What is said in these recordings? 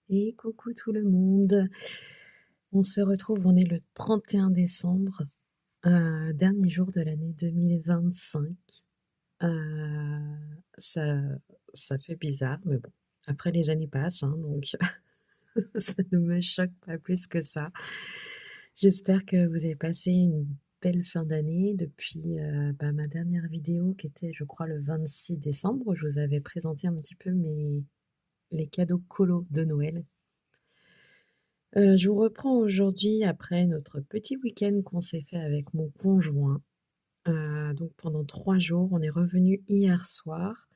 Et coucou tout le monde. On se retrouve, on est le 31 décembre, dernier jour de l'année 2025. Heu, ça ça fait bizarre, mais bon, après les années passent, hein, donc ça ne me choque pas plus que ça. J'espère que vous avez passé une belle fin d'année depuis, ma dernière vidéo qui était, je crois, le 26 décembre, où je vous avais présenté un petit peu les cadeaux colo de Noël. Je vous reprends aujourd'hui après notre petit week-end qu'on s'est fait avec mon conjoint. Donc pendant 3 jours, on est revenu hier soir.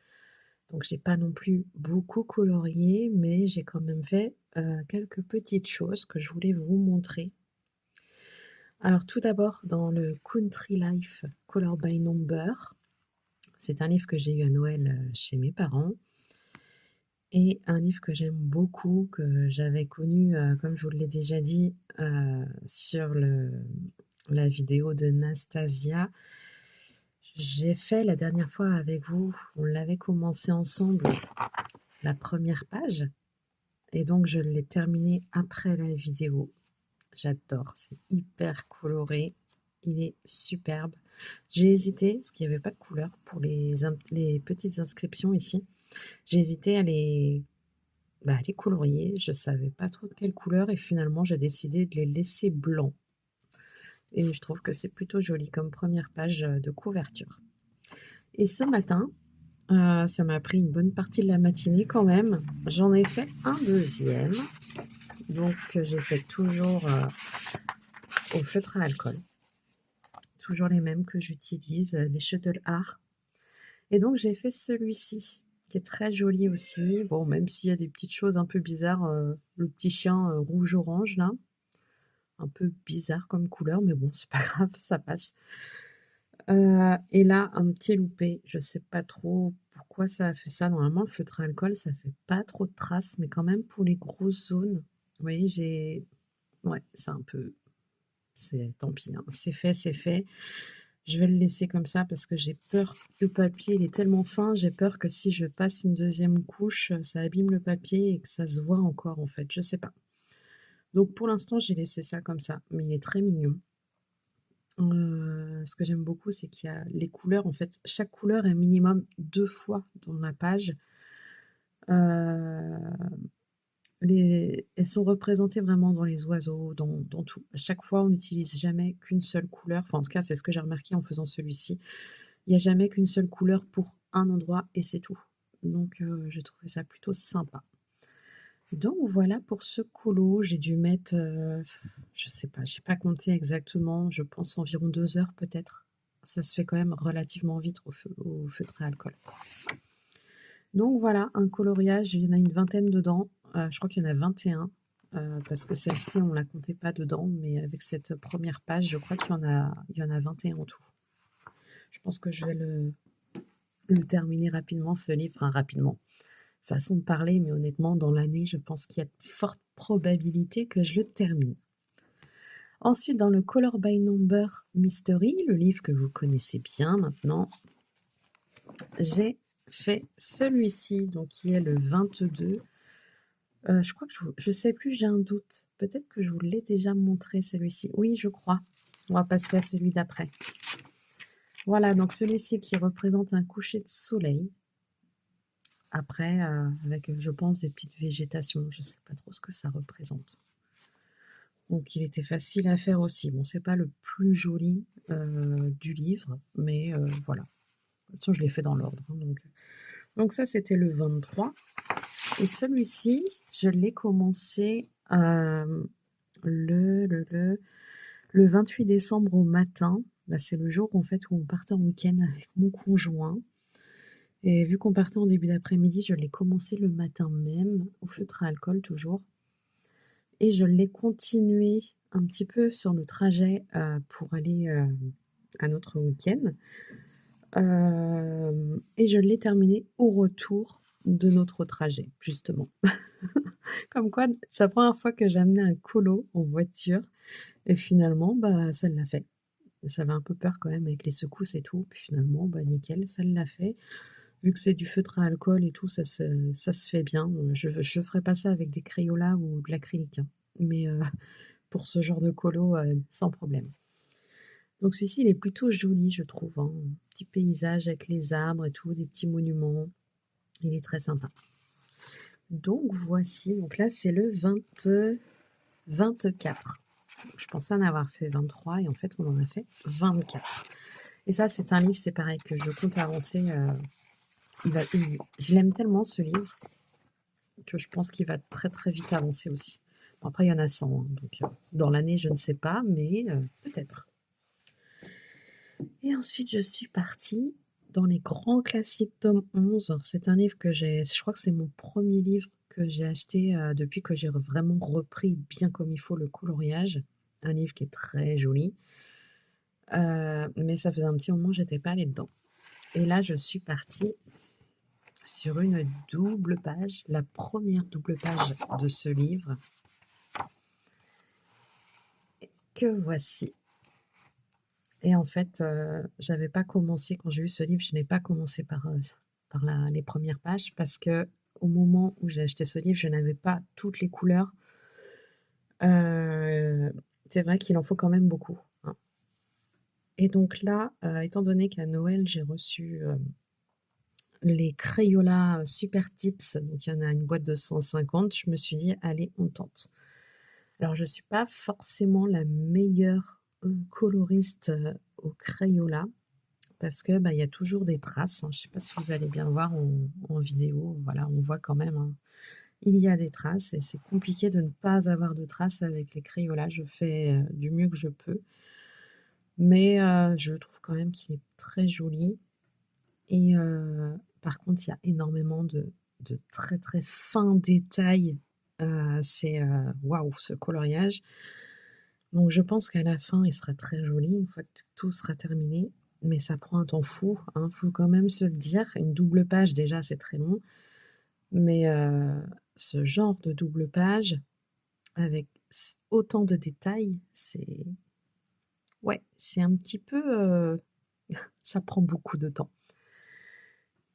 Donc j'ai pas non plus beaucoup colorié, mais j'ai quand même fait, quelques petites choses que je voulais vous montrer. Alors tout d'abord, dans le Country Life Color by Number, c'est un livre que j'ai eu à Noël, chez mes parents et un livre que j'aime beaucoup, que j'avais connu, comme je vous l'ai déjà dit, sur la vidéo de Nastasia. J'ai fait la dernière fois avec vous, on l'avait commencé ensemble, la première page et donc je l'ai terminé après la vidéo. J'adore, c'est hyper coloré, il est superbe. J'ai hésité, parce qu'il y avait pas de couleur pour les petites inscriptions ici. J'ai hésité à les colorier, je savais pas trop de quelle couleur et finalement j'ai décidé de les laisser blancs et je trouve que c'est plutôt joli comme première page, de couverture. Et ce matin, ça m'a pris une bonne partie de la matinée quand même. J'en ai fait un deuxième, donc j'ai fait toujours, au feutre à alcool. Toujours les mêmes que j'utilise, les Shuttle Art et donc j'ai fait celui-ci, qui est très joli aussi. Bon, même s'il y a des petites choses un peu bizarres, le petit chien, rouge-orange là, un peu bizarre comme couleur, mais bon, c'est pas grave, ça passe. Et là, un petit loupé, je sais pas trop pourquoi ça a fait ça. Normalement, le feutre à alcool, ça fait pas trop de traces, mais quand même pour les grosses zones, vous voyez, ouais, c'est un peu c'est tant pis, hein, c'est fait, c'est fait. Je vais le laisser comme ça parce que j'ai peur. Le papier, il est tellement fin, j'ai peur que si je passe une deuxième couche, ça abîme le papier et que ça se voit encore, en fait, je sais pas. Donc pour l'instant, j'ai laissé ça comme ça, mais il est très mignon. Ce que j'aime beaucoup, c'est qu'il y a les couleurs, en fait, chaque couleur est minimum 2 fois dans la page. Heu, elles sont représentées vraiment dans les oiseaux, dans tout. À chaque fois, on n'utilise jamais qu'une seule couleur, enfin, en tout cas, c'est ce que j'ai remarqué en faisant celui-ci. Il y a jamais qu'une seule couleur pour un endroit et c'est tout. Donc j'ai trouvé ça plutôt sympa. Donc voilà pour ce colo, j'ai dû mettre, je sais pas, j'ai pas compté exactement, je pense environ 2 heures peut-être. Ça se fait quand même relativement vite au feutre à alcool. Donc voilà, un coloriage, il y en a une vingtaine dedans, je crois qu'il y en a 21, parce que celle-ci on la comptait pas dedans, mais avec cette première page, je crois qu'il y en a 21 en tout. Je pense que je vais le terminer rapidement ce livre, enfin rapidement. Façon de parler, mais honnêtement, dans l'année, je pense qu'il y a de fortes probabilités que je le termine. Ensuite, dans le Color by Number Mystery, le livre que vous connaissez bien maintenant, j'ai fait celui-ci, donc qui est le 22. Je crois que je sais plus, j'ai un doute. Peut-être que je vous l'ai déjà montré celui-ci. Oui, je crois. On va passer à celui d'après. Voilà, donc celui-ci qui représente un coucher de soleil. Après, avec, je pense, des petites végétations. Je sais pas trop ce que ça représente. Donc il était facile à faire aussi. Bon, c'est pas le plus joli, du livre, mais voilà. De toute façon, je l'ai fait dans l'ordre, hein, donc ça, c'était le 23 et celui-ci, je l'ai commencé, le le le le 28 décembre au matin. Bah, c'est le jour, en fait, où on partait en week-end avec mon conjoint et vu qu'on partait en début d'après-midi, je l'ai commencé le matin même, au feutre à alcool toujours et je l'ai continué un petit peu sur le trajet, pour aller, à notre week-end. Et je l'ai terminé au retour de notre trajet, justement. Comme quoi, c'est la première fois que j'amenais un colo en voiture et finalement, bah, ça l'a fait. J'avais un peu peur quand même avec les secousses et tout, puis finalement, bah, nickel, ça l'a fait. Vu que c'est du feutre à alcool et tout, ça se fait bien. Je ferai pas ça avec des Crayolas ou de l'acrylique, hein, mais pour ce genre de colo, sans problème. Donc celui-ci, il est plutôt joli, je trouve, hein. Petit paysage avec les arbres et tout, des petits monuments. Il est très sympa. Donc voici, donc là, c'est le 24. Je pensais en avoir fait 23 et en fait, on en a fait 24. Et ça, c'est un livre, c'est pareil, que je compte avancer. Je l'aime tellement, ce livre, que je pense qu'il va très très vite avancer aussi. Bon, après, il y en a 100, hein, donc dans l'année, je ne sais pas, mais peut-être. Et ensuite, je suis partie dans les grands classiques tome 11. C'est un livre je crois que c'est mon premier livre que j'ai acheté depuis que j'ai vraiment repris bien comme il faut le coloriage. Un livre qui est très joli. Mais ça faisait un petit moment que j'étais pas allée dedans. Et là, je suis partie sur une double page, la première double page de ce livre, que voici. Et en fait, j'avais pas commencé quand j'ai eu ce livre, je n'ai pas commencé par les premières pages parce que au moment où j'ai acheté ce livre, je n'avais pas toutes les couleurs. C'est vrai qu'il en faut quand même beaucoup, hein. Et donc là, étant donné qu'à Noël, j'ai reçu, les Crayolas Super Tips, donc il y en a une boîte de 150, je me suis dit: «Allez, on tente». Alors je suis pas forcément la meilleure, coloriste, au Crayola parce que, bah, il y a toujours des traces, hein. Je sais pas si vous allez bien voir en vidéo, voilà, on voit quand même, hein, il y a des traces et c'est compliqué de ne pas avoir de traces avec les Crayolas. Je fais, du mieux que je peux, mais je trouve quand même qu'il est très joli et par contre, il y a énormément de très, très fins détails. C'est, waouh, ce coloriage. Donc je pense qu'à la fin, il sera très joli une fois que tout sera terminé, mais ça prend un temps fou, hein, faut quand même se le dire. Une double page, déjà, c'est très long, mais ce genre de double page avec autant de détails, c'est ouais, c'est un petit peu, ça prend beaucoup de temps.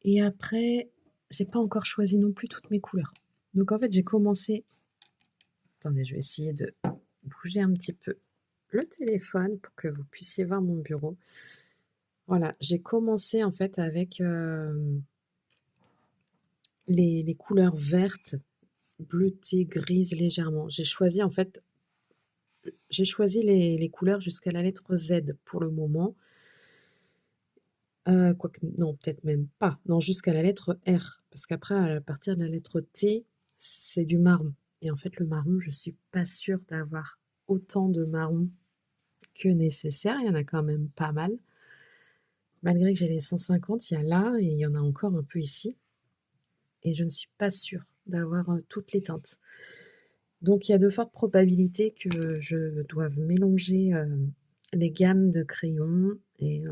Et après, j'ai pas encore choisi non plus toutes mes couleurs. Donc en fait, j'ai commencé attendez, je vais essayer de bouger un petit peu le téléphone pour que vous puissiez voir mon bureau. Voilà, j'ai commencé en fait avec, les couleurs vertes, bleutées, grises légèrement. J'ai choisi les couleurs jusqu'à la lettre Z pour le moment. Quoique non, peut-être même pas. Non, jusqu'à la lettre R, parce qu'après à partir de la lettre T, c'est du marron et en fait le marron, je suis pas sûre d'avoir autant de marron que nécessaire. Il y en a quand même pas mal. Malgré que j'ai les 150, il y a là et il y en a encore un peu ici et je ne suis pas sûre d'avoir, toutes les teintes. Donc il y a de fortes probabilités que je doive mélanger, les gammes de crayons et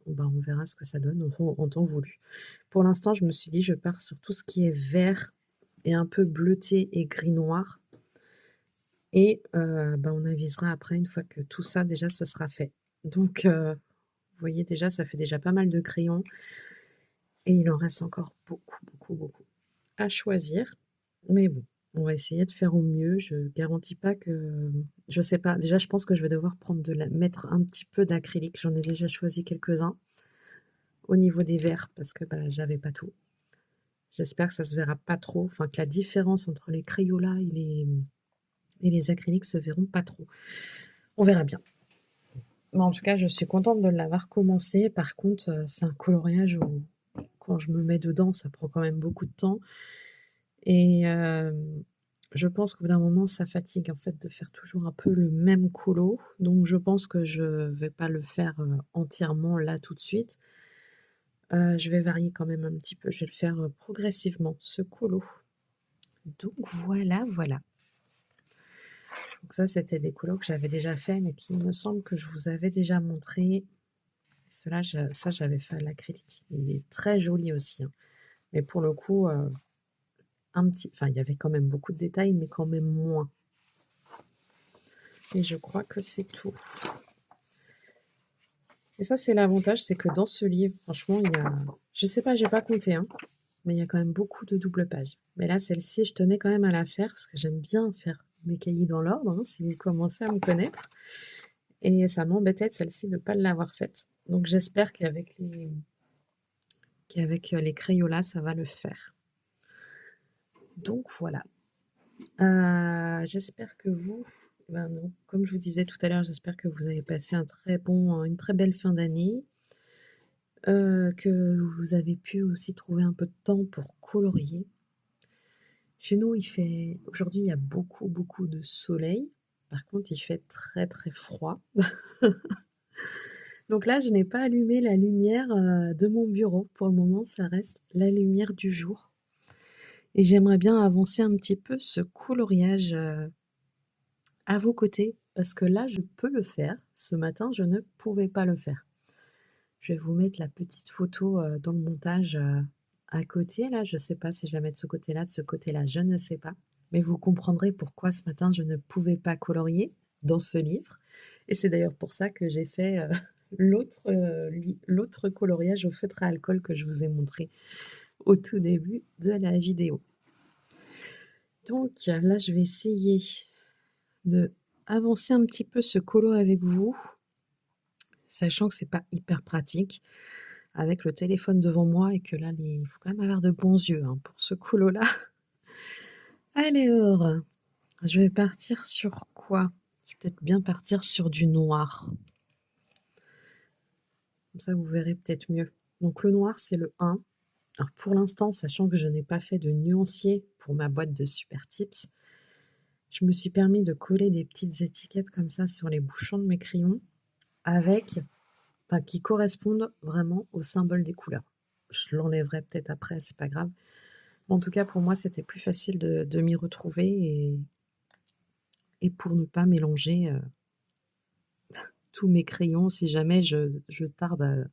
bah, on verra ce que ça donne en temps voulu. Pour l'instant, je me suis dit: «Je pars sur tout ce qui est vert et un peu bleuté et gris noir» et bah, on avisera après une fois que tout ça déjà ce sera fait. Donc vous voyez déjà, ça fait déjà pas mal de crayons et il en reste encore beaucoup, beaucoup, beaucoup à choisir. Mais bon, on va essayer de faire au mieux. Je garantis pas que je sais pas. Déjà, je pense que je vais devoir mettre un petit peu d'acrylique. J'en ai déjà choisi quelques-uns au niveau des verts parce que, bah, j'avais pas tout. J'espère que ça se verra pas trop, enfin que la différence entre les Crayolas et les acryliques se verront pas trop. On verra bien. Mais en tout cas, je suis contente de l'avoir commencé. Par contre, c'est un coloriage où quand je me mets dedans, ça prend quand même beaucoup de temps et je pense qu'au bout d'un moment, ça fatigue, en fait, de faire toujours un peu le même colo. Donc je pense que je vais pas le faire, entièrement là, tout de suite. Je vais varier quand même un petit peu. Je vais le faire, progressivement, ce colo. Donc voilà, voilà. Donc ça, c'était des colos que j'avais déjà fait, mais qui me semble que je vous avais déjà montré. Ceux-là, ça, j'avais fait à l'acrylique. Il est très joli aussi, hein. Mais pour le coup, enfin, il y avait quand même beaucoup de détails, mais quand même moins. Et je crois que c'est tout. Et ça, c'est l'avantage, c'est que dans ce livre, franchement, il y a je sais pas, j'ai pas compté, hein, mais il y a quand même beaucoup de doubles pages. Mais là, celle-ci, je tenais quand même à la faire parce que j'aime bien faire mes cahiers dans l'ordre, hein, si vous commencez à me connaître et ça m'embêtait de celle-ci de ne pas l'avoir faite. Donc j'espère qu'avec les Crayolas, ça va le faire. Donc voilà. J'espère que vous ben non, comme je vous disais tout à l'heure, j'espère que vous avez passé une très belle fin d'année, que vous avez pu aussi trouver un peu de temps pour colorier. Chez nous, aujourd'hui, il y a beaucoup, beaucoup de soleil. Par contre, il fait très, très froid. Donc là, je n'ai pas allumé la lumière, de mon bureau. Pour le moment, ça reste la lumière du jour et j'aimerais bien avancer un petit peu ce coloriage, à vos côtés parce que là, je peux le faire. Ce matin, je ne pouvais pas le faire. Je vais vous mettre la petite photo, dans le montage, à côté là. Je ne sais pas si je la mets de ce côté-là, de ce côté-là, je ne sais pas. Mais vous comprendrez pourquoi ce matin je ne pouvais pas colorier dans ce livre. Et c'est d'ailleurs pour ça que j'ai fait l'autre coloriage au feutre à alcool que je vous ai montré au tout début de la vidéo. Donc là, je vais essayer de avancer un petit peu ce colo avec vous, sachant que c'est pas hyper pratique avec le téléphone devant moi et que là, il faut quand même avoir de bons yeux hein, pour ce colo-là. Alors, je vais partir sur quoi? Je vais peut-être bien partir sur du noir. Comme ça, vous verrez peut-être mieux. Donc le noir, c'est le 1. Alors pour l'instant, sachant que je n'ai pas fait de nuancier pour ma boîte de Super Tips, je me suis permis de coller des petites étiquettes comme ça sur les bouchons de mes crayons qui correspondent vraiment au symbole des couleurs. Je l'enlèverai peut-être après, c'est pas grave. En tout cas, pour moi, c'était plus facile de m'y retrouver et pour ne pas mélanger tous mes crayons si jamais je tarde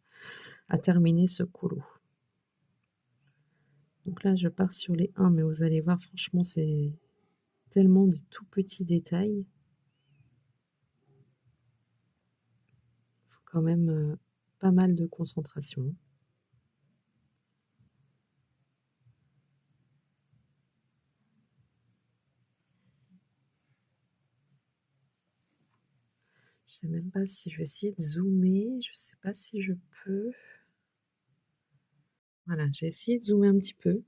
à terminer ce colo. Donc là, je pars sur les 1, mais vous allez voir, franchement, c'est tellement des tout petits détails. Il faut quand même pas mal de concentration. Je sais même pas si je vais essayer de zoomer. Je sais pas si je peux. Voilà, j'ai essayé de zoomer un petit peu.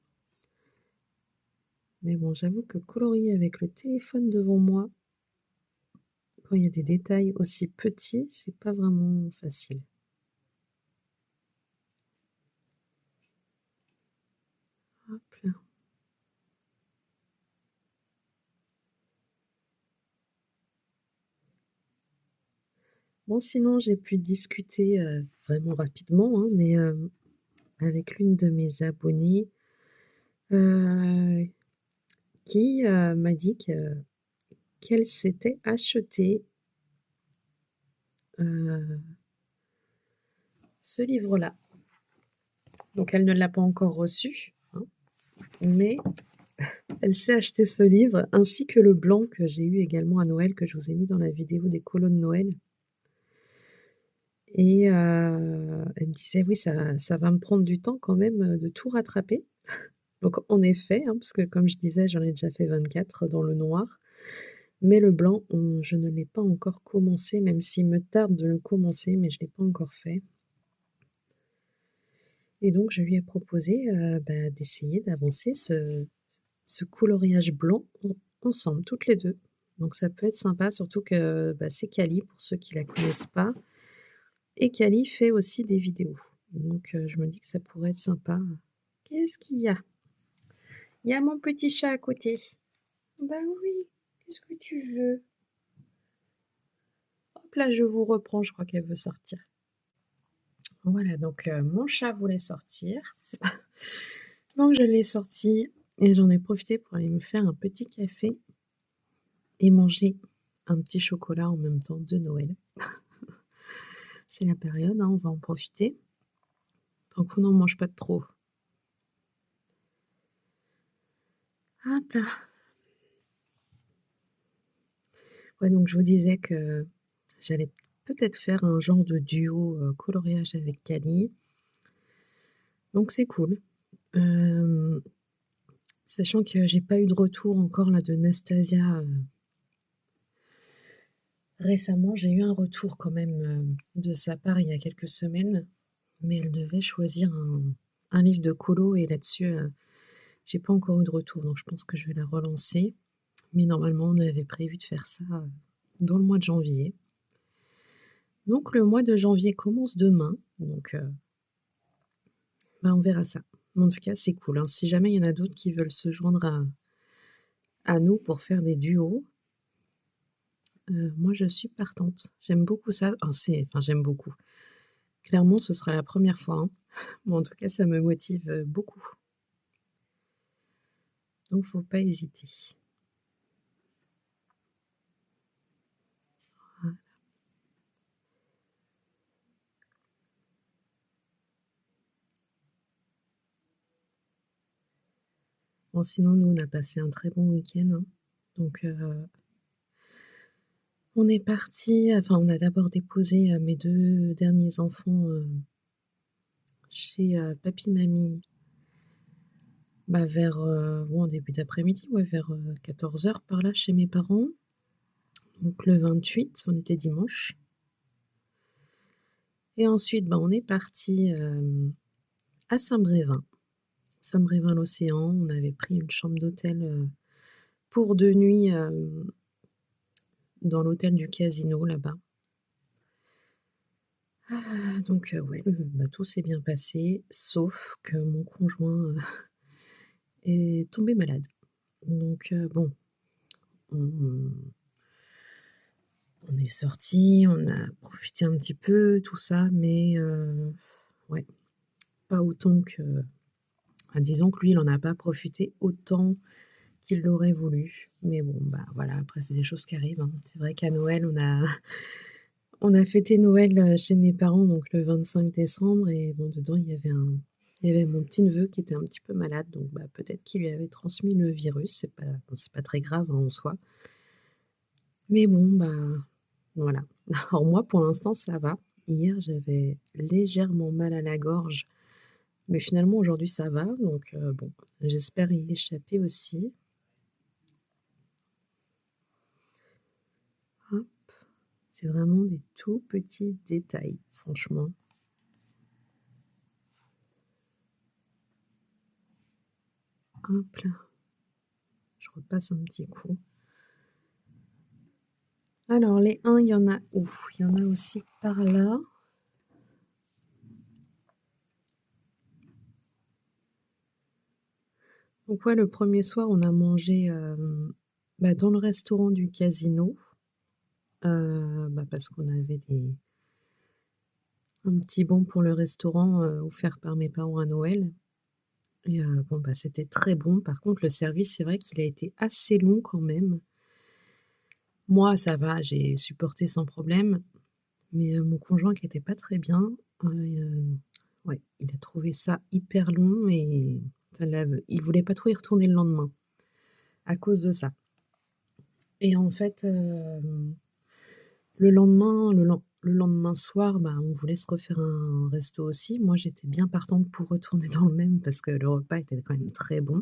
Mais bon, j'avoue que colorier avec le téléphone devant moi, quand il y a des détails aussi petits, c'est pas vraiment facile. Hop là. Bon, sinon, j'ai pu discuter vraiment rapidement, hein, mais avec l'une de mes abonnées qui m'a dit qu'elle s'était acheté ce livre-là. Donc, elle ne l'a pas encore reçu, hein, mais elle s'est acheté ce livre ainsi que le blanc que j'ai eu également à Noël, que je vous ai mis dans la vidéo des colos de Noël. Et elle me disait: «Oui, ça va me prendre du temps quand même, de tout rattraper». Donc en effet, hein, parce que comme je disais, j'en ai déjà fait 24 dans le noir, mais le blanc, je ne l'ai pas encore commencé, même s'il me tarde de le commencer, mais je ne l'ai pas encore fait. Et donc je lui ai proposé, d'essayer d'avancer ce coloriage blanc ensemble, toutes les 2. Donc ça peut être sympa, surtout que, c'est Cali pour ceux qui la connaissent pas. Et Cali fait aussi des vidéos. Donc je me dis que ça pourrait être sympa. Qu'est-ce qu'il y a? Il y a mon petit chat à côté. Bah oui, qu'est-ce que tu veux? Hop là, je vous reprends, je crois qu'elle veut sortir. Voilà, donc mon chat voulait sortir. Donc je l'ai sorti et j'en ai profité pour aller me faire un petit café et manger un petit chocolat en même temps de Noël. C'est la période, hein, on va en profiter. Tant qu'on n'en mange pas de trop. Hop là. Ouais, donc je vous disais que j'allais peut-être faire un genre de duo, coloriage avec Cali. Donc c'est cool. Hem, Sachant que j'ai pas eu de retour encore là de Nastasia, récemment. J'ai eu un retour quand même, de sa part il y a quelques semaines, mais elle devait choisir un livre de colo et là-dessus, j'ai pas encore eu de retour, donc je pense que je vais la relancer. Mais normalement, on avait prévu de faire ça, dans le mois de janvier. Donc le mois de janvier commence demain, donc bah, on verra ça. Mais en tout cas, c'est cool, hein. Si jamais il y en a d'autres qui veulent se joindre à nous pour faire des duos, moi je suis partante. J'aime beaucoup ça. Enfin j'aime beaucoup. Clairement, ce sera la première fois, hein. Mais en tout cas, ça me motive, beaucoup. Donc faut pas hésiter. Voilà. Bon sinon, nous, on a passé un très bon week-end, hein. Donc on est partis, enfin on a d'abord déposé, mes 2 derniers enfants, chez, papy-mamie, bah, vers, ouais, en début d'après-midi, ouais, vers, 14h par là, chez mes parents. Donc le 28, on était dimanche et ensuite, bah, on est partis, à Saint-Brévin. Saint-Brévin-l'Océan, on avait pris une chambre d'hôtel, pour 2 nuits, dans l'hôtel du casino là-bas. Donc ouais, bah, tout s'est bien passé, sauf que mon conjoint, est tombé malade. Donc bon, on on est sortis, on a profité un petit peu, tout ça, mais ouais, pas autant que disons que lui, il en a pas profité autant qu'il l'aurait voulu. Mais bon, bah, voilà, après c'est des choses qui arrivent, hein. C'est vrai qu'à Noël, on a fêté Noël, chez mes parents, donc le 25 décembre et bon, dedans, il y avait mon petit neveu qui était un petit peu malade, donc bah, peut-être qu'il lui avait transmis le virus. C'est pas bon, c'est pas très grave, hein, en soi. Mais bon, bah, voilà. Alors moi, pour l'instant, ça va. Hier, j'avais légèrement mal à la gorge, mais finalement aujourd'hui ça va, donc bon, j'espère y échapper aussi. Hop, c'est vraiment des tout petits détails, franchement. Hop là, je repasse un petit coup. Alors les 1, il y en a où? Il y en a aussi par là. Donc ouais, le premier soir, on a mangé, bah, dans le restaurant du casino, bah, parce qu'on avait un petit bon pour le restaurant, offert par mes parents à Noël et bon, bah, c'était très bon. Par contre, le service, c'est vrai qu'il a été assez long quand même. Moi, ça va, j'ai supporté sans problème, mais mon conjoint qui était pas très bien, ouais, il a trouvé ça hyper long et ça il voulait pas trop y retourner le lendemain à cause de ça et en fait, le lendemain soir, bah, on voulait se refaire un resto aussi. Moi, j'étais bien partante pour retourner dans le même parce que le repas était quand même très bon.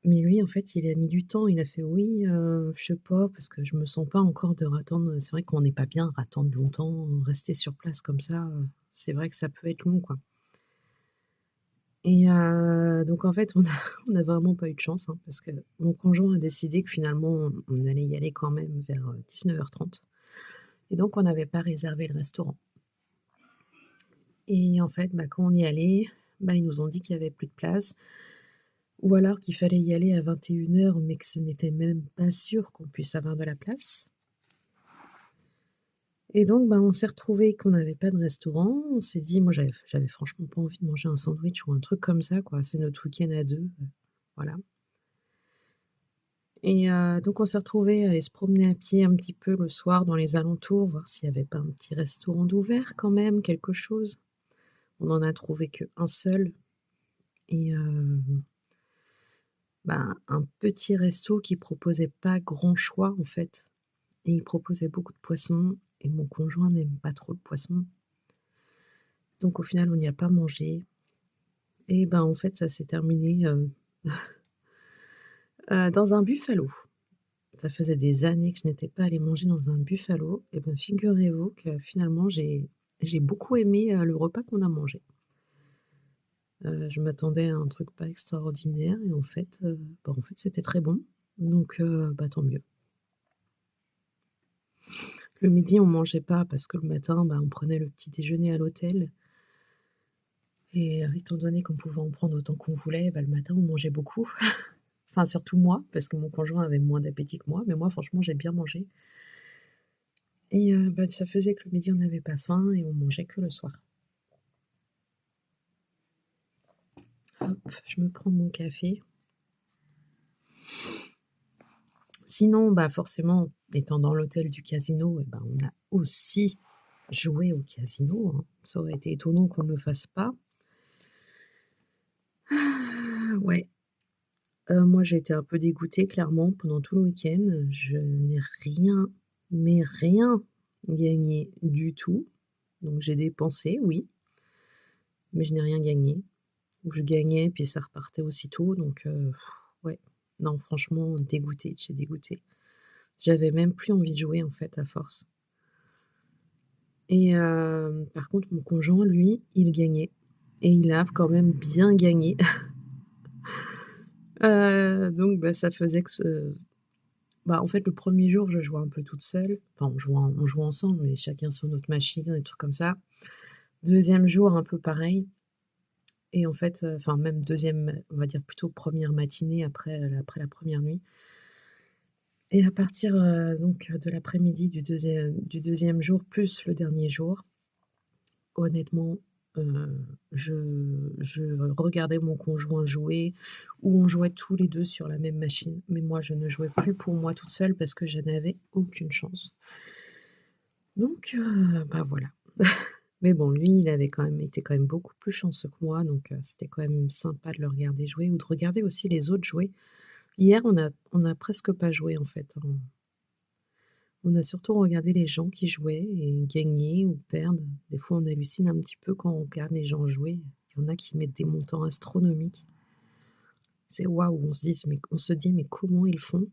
Mais lui, en fait, il a mis du temps. Il a fait: «Oui, je sais pas, parce que je me sens pas encore de rattendre». C'est vrai qu'on n'est pas bien rattendre longtemps, rester sur place comme ça, c'est vrai que ça peut être long, quoi. Et donc en fait, on a on a vraiment pas eu de chance, hein, parce que mon conjoint a décidé que finalement, on allait y aller quand même vers, 19h30 et donc on n'avait pas réservé le restaurant. Et en fait, bah, quand on y allait, bah, ils nous ont dit qu'il y avait plus de place ou alors qu'il fallait y aller à 21h, mais que ce n'était même pas sûr qu'on puisse avoir de la place. Et donc, bah, on s'est retrouvés qu'on n'avait pas de restaurant. On s'est dit moi, j'avais franchement pas envie de manger un sandwich ou un truc comme ça, quoi. C'est notre week-end à 2, voilà. Et donc on s'est retrouvés à aller se promener à pied un petit peu le soir dans les alentours, voir s'il y avait pas un petit restaurant d'ouvert quand même, quelque chose. On en a trouvé qu'1 seul et bah, un petit resto qui proposait pas grand choix, en fait et il proposait beaucoup de poissons et mon conjoint n'aime pas trop le poisson. Donc au final, on n'y a pas mangé et ben, en fait, ça s'est terminé, dans un buffalo. Ça faisait des années que je n'étais pas allée manger dans un buffalo et ben, figurez-vous que finalement j'ai beaucoup aimé, le repas qu'on a mangé. Je m'attendais à un truc pas extraordinaire et en fait, c'était très bon. Donc bah, tant mieux. Le midi, on mangeait pas parce que le matin, bah, on prenait le petit déjeuner à l'hôtel et étant donné qu'on pouvait en prendre autant qu'on voulait, bah, le matin, on mangeait beaucoup. Enfin, surtout moi, parce que mon conjoint avait moins d'appétit que moi, mais moi, franchement, j'ai bien mangé et bah, ça faisait que le midi, on n'avait pas faim et on mangeait que le soir. Hop, je me prends mon café. Sinon, bah, forcément, étant dans l'hôtel du casino et ben, on a aussi joué au casino, hein. Ça aurait été étonnant qu'on ne le fasse pas. Ouais, moi, j'ai été un peu dégoûtée clairement pendant tout le week-end. Je n'ai rien, mais rien gagné du tout. Donc j'ai dépensé, oui, mais je n'ai rien gagné. Ou je gagnais puis ça repartait aussitôt donc ouais. Non, franchement dégoûtée de chez dégoûtée. J'avais même plus envie de jouer en fait à force et par contre mon conjoint lui, il gagnait et il a quand même bien gagné. Donc bah, ça faisait que bah, en fait, le premier jour, je jouais un peu toute seule. Enfin, on jouait ensemble, mais chacun sur notre machine, des trucs comme ça. Deuxième jour, un peu pareil et en fait, enfin même deuxième, on va dire plutôt première matinée après la première nuit et à partir, donc de l'après-midi du deuxième jour plus le dernier jour, honnêtement, je regardais mon conjoint jouer ou on jouait tous les 2 sur la même machine, mais moi, je ne jouais plus pour moi toute seule parce que je n'avais aucune chance. Donc bah, voilà. Mais bon, lui, il avait quand même été quand même beaucoup plus chanceux que moi, donc c'était quand même sympa de le regarder jouer ou de regarder aussi les autres jouer. Hier, on a presque pas joué, en fait, hein. On a surtout regardé les gens qui jouaient et gagner ou perdre. Des fois, on hallucine un petit peu quand on regarde les gens jouer. Il y en a qui mettent des montants astronomiques. C'est waouh, on se dit: «Mais comment ils font?»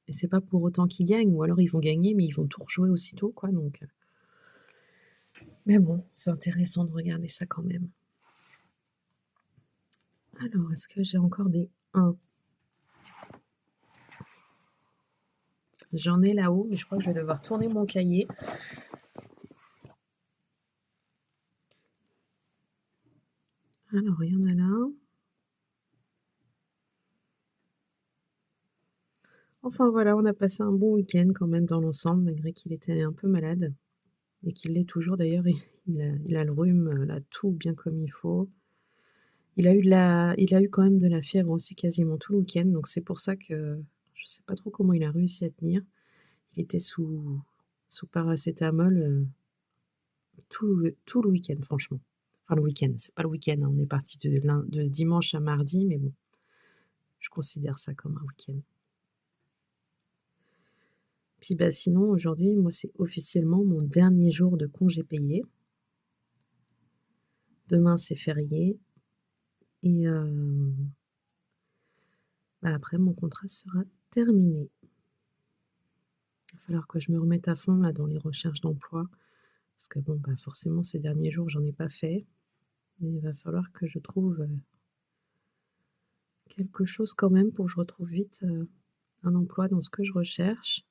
Et c'est pas pour autant qu'ils gagnent ou alors ils vont gagner, mais ils vont tout rejouer aussitôt, quoi, donc mais bon, c'est intéressant de regarder ça quand même. Alors, est-ce que j'ai encore des 1? J'en ai là-haut, mais je crois que je vais devoir tourner mon cahier. Alors, il y en a là. Enfin voilà, on a passé un bon week-end quand même dans l'ensemble, malgré qu'il était un peu malade et qu'il l'est toujours d'ailleurs. Il a le rhume, la toux bien comme il faut. Il a eu quand même de la fièvre aussi quasiment tout le week-end, donc c'est pour ça que je sais pas trop comment il a réussi à tenir. Il était sous paracétamol, tout le week-end franchement. Enfin le week-end, c'est pas le week-end, hein, on est parti de dimanche à mardi, mais bon, je considère ça comme un week-end. Puis, bah, sinon aujourd'hui, moi, c'est officiellement mon dernier jour de congé payé. Demain, c'est férié et bah, après mon contrat sera terminé. Il va falloir que je me remette à fond là dans les recherches d'emploi parce que bon, bah, forcément ces derniers jours, j'en ai pas fait, mais il va falloir que je trouve, quelque chose quand même pour que je retrouve vite, un emploi dans ce que je recherche.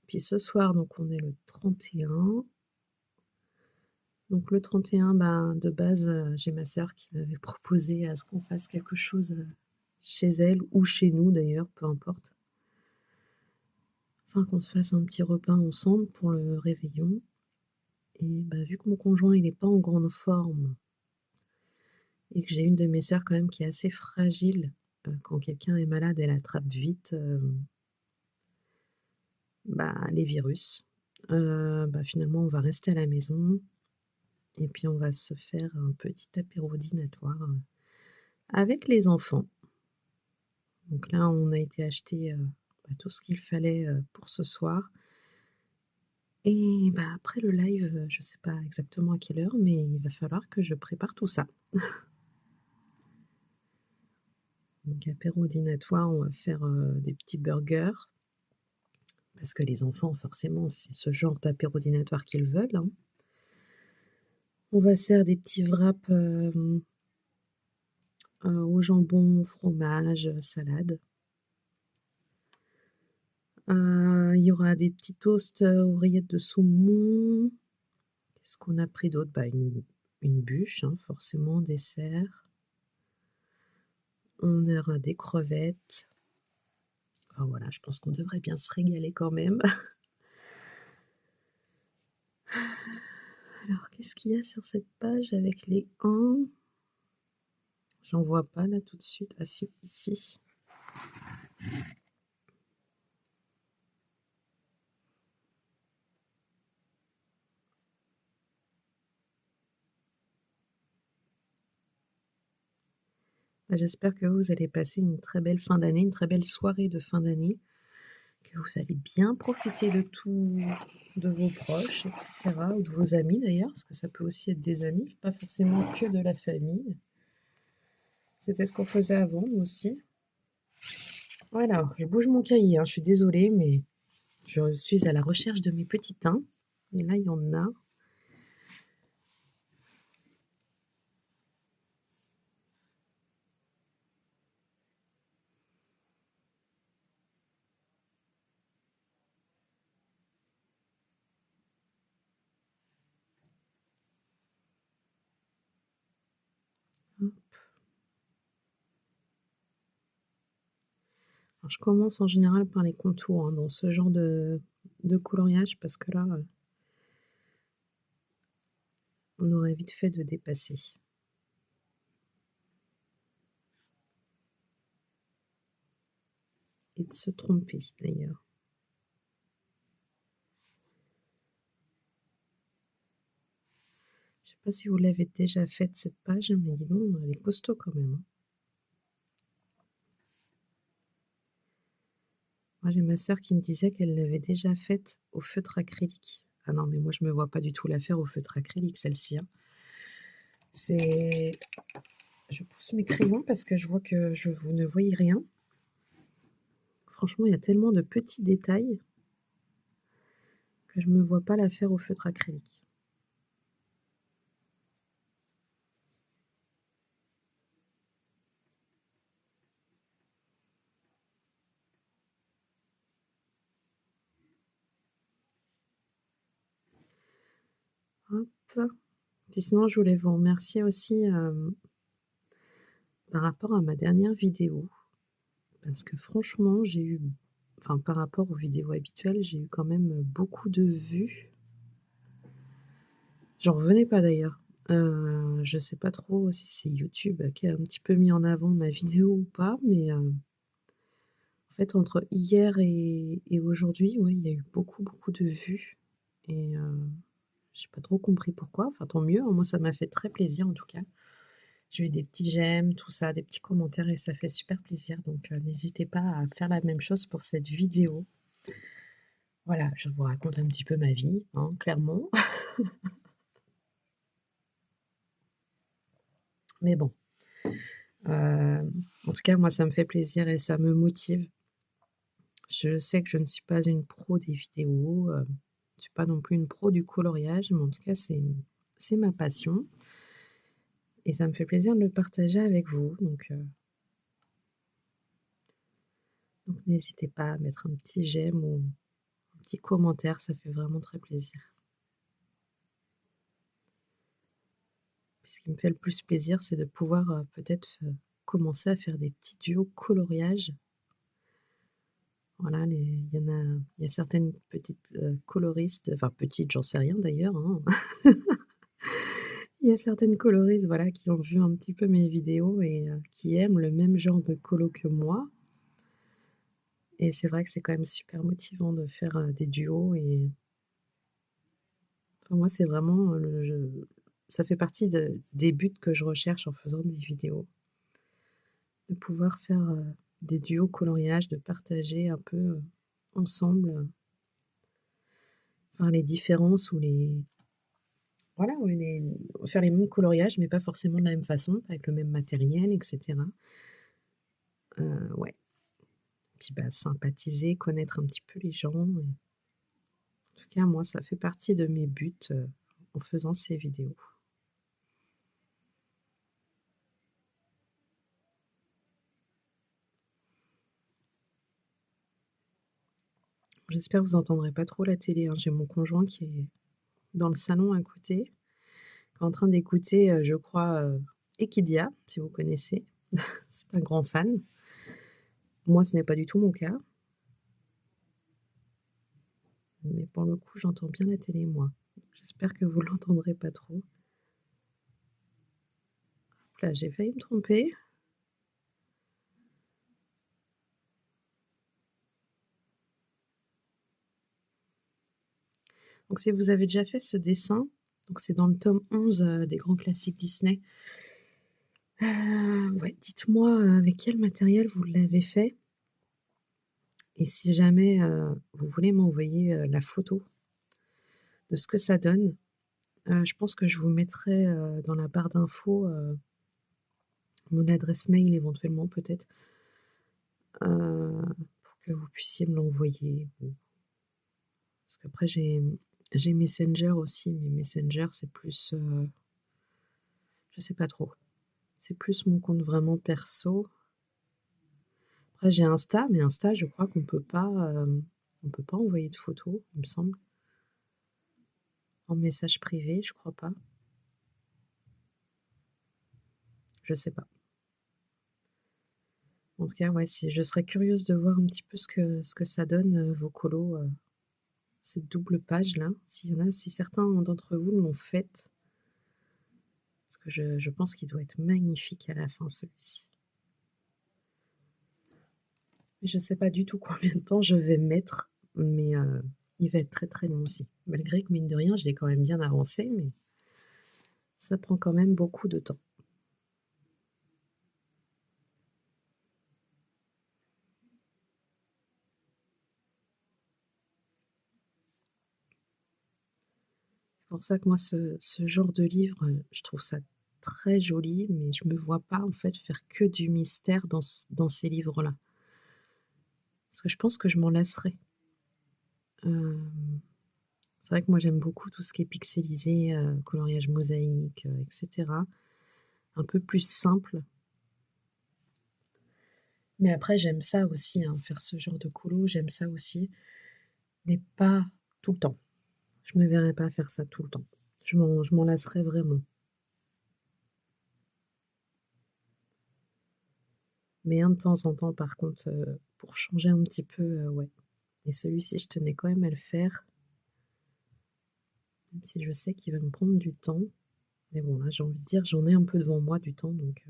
Puis ce soir, donc on est le 31. Donc le 31, ben, de base, j'ai ma sœur qui m'avait proposé à ce qu'on fasse quelque chose, chez elle ou chez nous d'ailleurs, peu importe. Enfin qu'on se fasse un petit repas ensemble pour le réveillon et bah, vu que mon conjoint il est pas en grande forme et que j'ai une de mes sœurs quand même qui est assez fragile, quand quelqu'un est malade, elle attrape vite, bah, les virus. Bah, finalement on va rester à la maison et puis on va se faire un petit apéro dînatoire, avec les enfants. Donc là, on a été acheter, tout ce qu'il fallait, pour ce soir et après le live, je sais pas exactement à quelle heure, mais il va falloir que je prépare tout ça. Donc apéro dînatoire, on va faire, des petits burgers parce que les enfants, forcément, c'est ce genre d'apéro dînatoire qu'ils veulent, hein. On va se faire des petits wraps, au jambon, fromage, salade. Il y aura des petits toasts, aux rillettes de saumon. Qu'est-ce qu'on a pris d'autre? Une bûche, hein, forcément, dessert. On aura des crevettes. Enfin voilà, je pense qu'on devrait bien se régaler quand même. Alors qu'est-ce qu'il y a sur cette page avec les 1? J'en vois pas là tout de suite. Ah si, ici. J'espère que vous allez passer une très belle fin d'année, une très belle soirée de fin d'année, que vous allez bien profiter de tout, de vos proches, et cetera, ou de vos amis d'ailleurs, parce que ça peut aussi être des amis, pas forcément que de la famille. C'était ce qu'on faisait avant, nous aussi. Voilà, je bouge mon cahier, hein, je suis désolée, mais je suis à la recherche de mes petits teints. Et là, il y en a. Hop. Alors, je commence en général par les contours, hein, dans ce genre de coloriage, parce que là, on aurait vite fait de dépasser. Et de se tromper, d'ailleurs. Je sais pas si vous l'avez déjà faite cette page, mais dis donc, elle est costaud quand même, hein. Moi, j'ai ma sœur qui me disait qu'elle l'avait déjà faite au feutre acrylique. Ah non, mais moi, je me vois pas du tout la faire au feutre acrylique, celle-ci, hein. C'est Je pousse mes crayons parce que je vois que vous ne voyez rien. Franchement, il y a tellement de petits détails que je me vois pas la faire au feutre acrylique. Hop. Puis sinon, je voulais vous remercier aussi, par rapport à ma dernière vidéo, parce que franchement, par rapport aux vidéos habituelles, j'ai eu quand même beaucoup de vues. J'en revenais pas d'ailleurs. Je sais pas trop si c'est YouTube qui a un petit peu mis en avant ma vidéo ou pas, mais, en fait, entre hier et aujourd'hui, ouais, il y a eu beaucoup, beaucoup de vues et j'ai pas trop compris pourquoi. Enfin, tant mieux, hein, moi, ça m'a fait très plaisir, en tout cas. J'ai eu des petits j'aime, tout ça, des petits commentaires et ça fait super plaisir, donc n'hésitez pas à faire la même chose pour cette vidéo. Voilà, je vous raconte un petit peu ma vie, hein, clairement. Mais bon, en tout cas, moi, ça me fait plaisir et ça me motive. Je sais que je ne suis pas une pro des vidéos, je suis pas non plus une pro du coloriage, mais en tout cas, c'est ma passion et ça me fait plaisir de le partager avec vous, donc n'hésitez pas à mettre un petit j'aime ou un petit commentaire, ça fait vraiment très plaisir. Puis ce qui me fait le plus plaisir, c'est de pouvoir, peut-être, commencer à faire des petits duos coloriage. Voilà, il y a certaines petites, coloristes, enfin petites, j'en sais rien d'ailleurs, hein. Il y a certaines coloristes, voilà, qui ont vu un petit peu mes vidéos et qui aiment le même genre de colo que moi et c'est vrai que c'est quand même super motivant de faire, des duos et enfin moi, c'est vraiment, ça fait partie des buts que je recherche en faisant des vidéos. de pouvoir faire, des duos coloriage, de partager un peu, ensemble, enfin les différences ou les voilà, ouais, les faire les mêmes coloriages, mais pas forcément de la même façon, pas avec le même matériel et cetera. Ouais, puis, bah, sympathiser, connaître un petit peu les gens et en tout cas, moi, ça fait partie de mes buts, en faisant ces vidéos. J'espère que vous entendrez pas trop la télé, hein. J'ai mon conjoint qui est dans le salon à côté, qui est en train d'écouter, je crois, Equidia, si vous connaissez. C'est un grand fan. Moi, ce n'est pas du tout mon cas, mais pour le coup, j'entends bien la télé, moi. J'espère que vous l'entendrez pas trop. Là, j'ai failli me tromper. Donc si vous avez déjà fait ce dessin, donc c'est dans le tome 11, des grands classiques Disney. Ouais, dites-moi, avec quel matériel vous l'avez fait et si jamais, vous voulez m'envoyer, la photo de ce que ça donne, je pense que je vous mettrai, dans la barre d'infos, mon adresse mail éventuellement peut-être, pour que vous puissiez me l'envoyer ou parce qu'après j'ai Messenger aussi, mais Messenger c'est plus, je sais pas trop. C'est plus mon compte vraiment perso. Après j'ai Insta, mais Insta je crois on peut pas envoyer de photos, il me semble. En message privé, je crois pas. Je sais pas. En tout cas, ouais, si je serais curieuse de voir un petit peu ce que ça donne, vos colos, cette double page là, s'il y en a, si certains d'entre vous l'ont faite, parce que je pense qu'il doit être magnifique à la fin celui-ci. Je sais pas du tout combien de temps je vais mettre, mais il va être très, très long aussi. Malgré que mine de rien, je l'ai quand même bien avancé, mais ça prend quand même beaucoup de temps. C'est pour ça que moi ce genre de livre, je trouve ça très joli, mais je me vois pas en fait faire que du mystère dans ces livres-là. Parce que je pense que je m'en lasserais. Hem, c'est vrai que moi j'aime beaucoup tout ce qui est pixelisé, coloriage mosaïque, et cetera. Un peu plus simple. Mais après j'aime ça aussi, hein, faire ce genre de colo, j'aime ça aussi, mais pas tout le temps. Je me verrais pas faire ça tout le temps. Je m'en lasserais vraiment. Mais un de temps en temps par contre, pour changer un petit peu, ouais. Et celui-ci, je tenais quand même à le faire, même si je sais qu'il va me prendre du temps. Mais bon, là, j'ai envie de dire, j'en ai un peu devant moi du temps, donc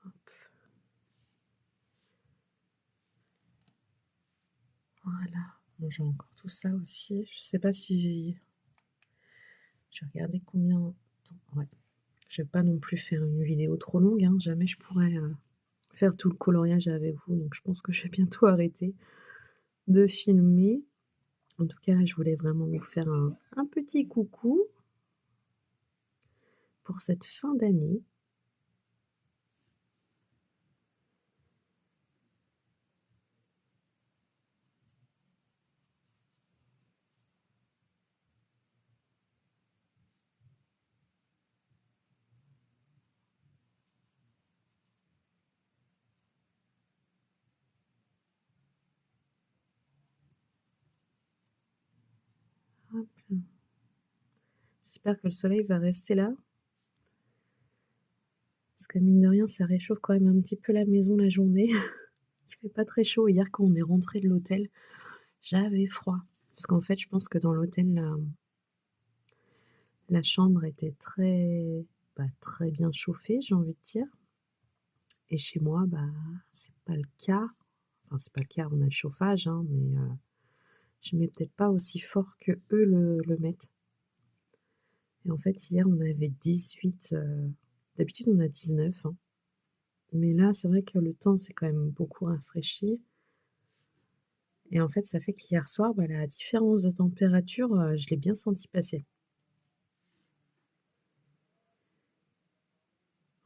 hop, voilà. Bon, j'ai encore tout ça aussi. Je sais pas si j'ai regardé combien de temps ouais. Je vais pas non plus faire une vidéo trop longue, hein. Jamais je pourrais, faire tout le coloriage avec vous, donc je pense que je vais bientôt arrêter de filmer. En tout cas, là, je voulais vraiment vous faire un petit coucou pour cette fin d'année. Hop. J'espère que le soleil va rester là. Parce que mine de rien, ça réchauffe quand même un petit peu la maison la journée. Il fait pas très chaud. Hier, quand on est rentré de l'hôtel, j'avais froid. Parce qu'en fait, je pense que dans l'hôtel, la chambre était très, bah, très bien chauffée, j'ai envie de dire. et chez moi, bah, c'est pas le cas. Enfin, c'est pas le cas, on a le chauffage, hein, mais je mets peut-être pas aussi fort qu'eux le mettent. Et en fait, hier, on avait 18, d'habitude, on a 19, hein. Mais là, c'est vrai que le temps s'est quand même beaucoup rafraîchi et en fait, ça fait qu'hier soir, bah, la différence de température, je l'ai bien senti passer.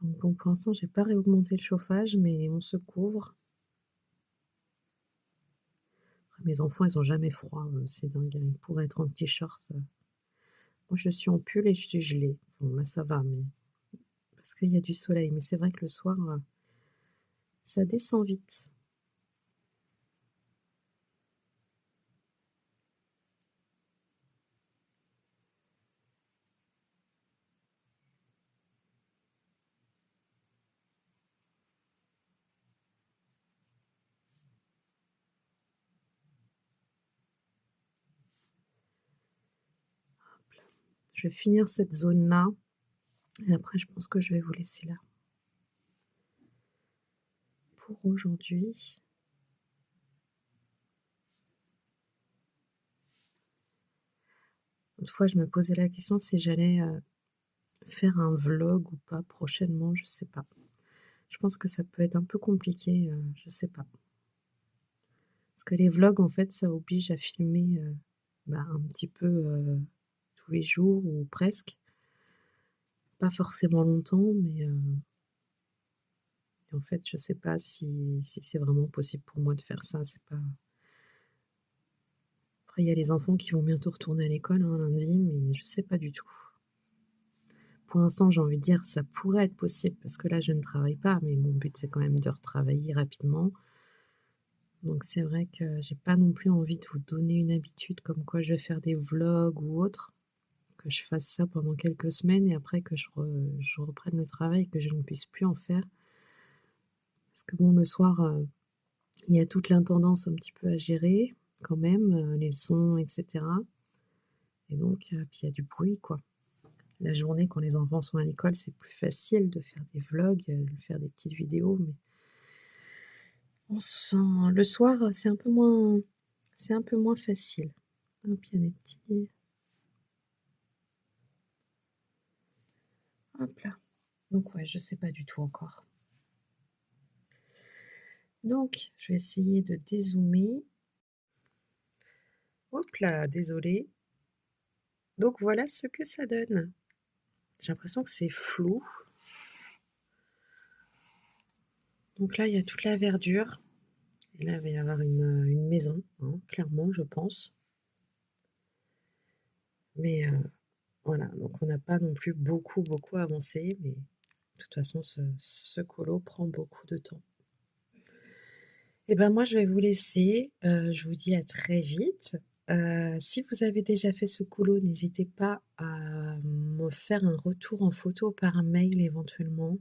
Donc bon, pour l'instant, j'ai pas réaugmenté le chauffage, mais on se couvre. Après mes enfants, ils ont jamais froid, c'est dingue, hein. Ils pourraient être en t-shirt. Moi, je suis en pull et je suis gelée. Bon, là, ça va, mais parce qu'il y a du soleil. Mais c'est vrai que le soir, ça descend vite. Je vais finir cette zone-là et après je pense que je vais vous laisser là pour aujourd'hui. Une fois, je me posais la question si j'allais, faire un vlog ou pas prochainement, je sais pas. Je pense que ça peut être un peu compliqué, je sais pas. Parce que les vlogs, en fait, ça oblige à filmer, bah, un petit peu, tous les jours ou presque. Pas forcément longtemps, mais en fait, je sais pas si c'est vraiment possible pour moi de faire ça, c'est pas après il y a les enfants qui vont bientôt retourner à l'école, hein, lundi, mais je sais pas du tout. Pour l'instant, j'ai envie de dire, ça pourrait être possible parce que là, je ne travaille pas, mais mon but, c'est quand même de retravailler rapidement. Donc c'est vrai que j'ai pas non plus envie de vous donner une habitude comme quoi je vais faire des vlogs ou autre, que je fasse ça pendant quelques semaines et après que je reprenne le travail et que je ne puisse plus en faire. Parce que bon, le soir, il y a toute l'intendance un petit peu à gérer quand même, les leçons et cetera et donc puis il y a du bruit, quoi. La journée, quand les enfants sont à l'école, c'est plus facile de faire des vlogs, de faire des petites vidéos, mais on sent le soir, c'est un peu moins facile. Hop, il y a des petits hop là. Donc ouais, je sais pas du tout encore. Donc, je vais essayer de dézoomer. Hop là, désolée. Donc voilà ce que ça donne. J'ai l'impression que c'est flou. Donc là, il y a toute la verdure et là, il va y avoir une maison, hein, clairement, je pense. Mais voilà, donc on n'a pas non plus beaucoup avancé, mais de toute façon, ce colo prend beaucoup de temps. Et ben moi, je vais vous laisser, je vous dis à très vite. Si vous avez déjà fait ce colo, n'hésitez pas à me faire un retour en photo par mail éventuellement.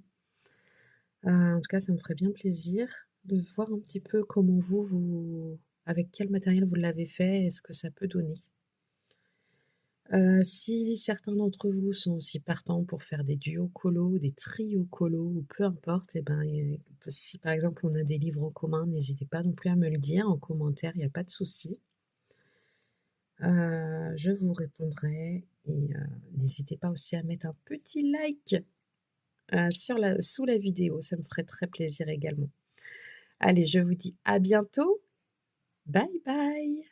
En tout cas, ça me ferait bien plaisir de voir un petit peu comment vous avec quel matériel vous l'avez fait et ce que ça peut donner. Si certains d'entre vous sont aussi partants pour faire des duos colo, des trios colo ou peu importe et ben, si par exemple on a des livres en commun, n'hésitez pas non plus à me le dire en commentaire, il y a pas de souci. Je vous répondrai et n'hésitez pas aussi à mettre un petit like, sous la vidéo, ça me ferait très plaisir également. Allez, je vous dis à bientôt. Bye bye.